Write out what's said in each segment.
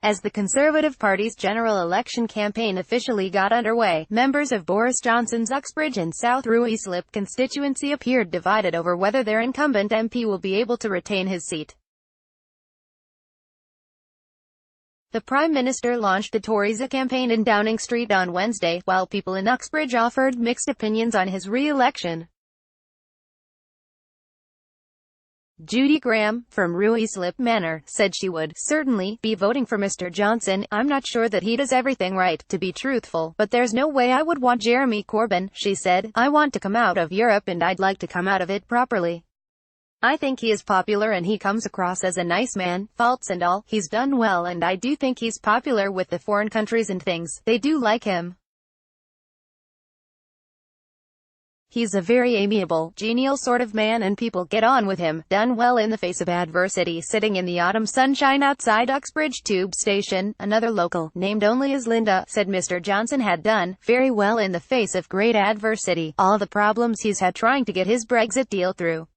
As the Conservative Party's general election campaign officially got underway, members of Boris Johnson's Uxbridge and South Ruislip constituency appeared divided over whether their incumbent MP will be able to retain his seat. The Prime Minister launched the Tories' campaign in Downing Street on Wednesday, while people in Uxbridge offered mixed opinions on his re-election. Judy Graham, from Ruislip Manor, said she would certainly be voting for Mr. Johnson. I'm not sure that he does everything right, to be truthful, but there's no way I would want Jeremy Corbyn, she said. I want to come out of Europe and I'd like to come out of it properly. I think he is popular and he comes across as a nice man, faults and all. He's done well and I do think he's popular with the foreign countries and things. They do like him. He's a very amiable, genial sort of man and people get on with him. Done well in the face of adversity. Sitting in the autumn sunshine outside Uxbridge Tube Station, another local, named only as Linda, said Mr. Johnson had done very well in the face of great adversity. All the problems he's had trying to get his Brexit deal through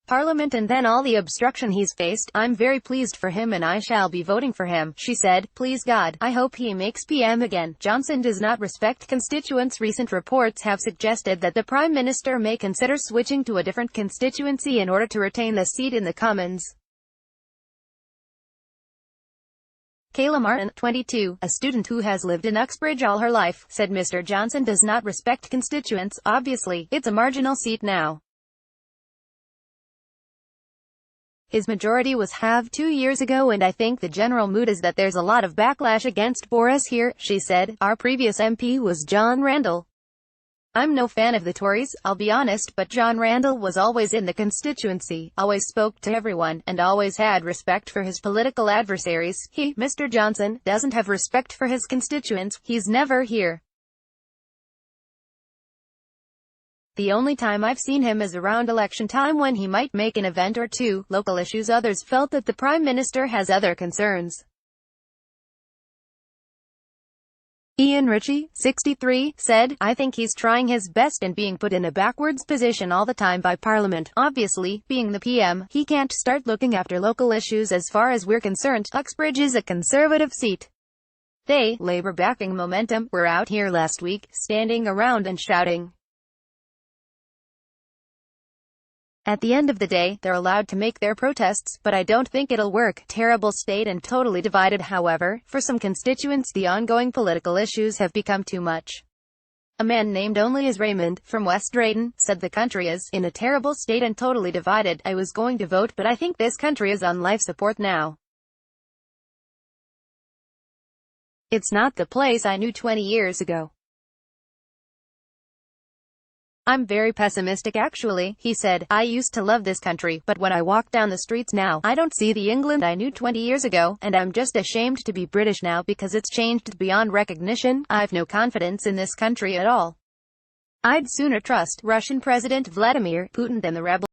Parliament and then all the obstruction he's faced. I'm very pleased for him and I shall be voting for him, she said. Please God, I hope he makes PM again. Johnson does not respect constituents. Recent reports have suggested that the Prime Minister may consider switching to a different constituency in order to retain the seat in the Commons. Kayla Martin, 22, a student who has lived in Uxbridge all her life, said Mr. Johnson does not respect constituents. Obviously, it's a marginal seat now. His majority was halved 2 years ago and I think the general mood is that there's a lot of backlash against Boris here, she said. Our previous MP was John Randall. I'm no fan of the Tories, I'll be honest, but John Randall was always in the constituency, always spoke to everyone, and always had respect for his political adversaries. He, Mr. Johnson, doesn't have respect for his constituents. He's never here. The only time I've seen him is around election time when he might make an event or two. Local issues. Others felt that the Prime Minister has other concerns. Ian Ritchie, 63, said, I think he's trying his best and being put in a backwards position all the time by Parliament. Obviously, being the PM, he can't start looking after local issues. As far as we're concerned, Uxbridge is a Conservative seat. They, Labour backing momentum, were out here last week, standing around and shouting. At the end of the day, they're allowed to make their protests, but I don't think it'll work. Terrible state and totally divided. However, for some constituents the ongoing political issues have become too much. A man named only as Raymond, from West Drayton, said the country is in a terrible state and totally divided. I was going to vote but I think this country is on life support now. It's not the place I knew 20 years ago. I'm very pessimistic actually, he said. I used to love this country, but when I walk down the streets now, I don't see the England I knew 20 years ago, and I'm just ashamed to be British now because it's changed beyond recognition. I've no confidence in this country at all. I'd sooner trust Russian President Vladimir Putin than the rebel.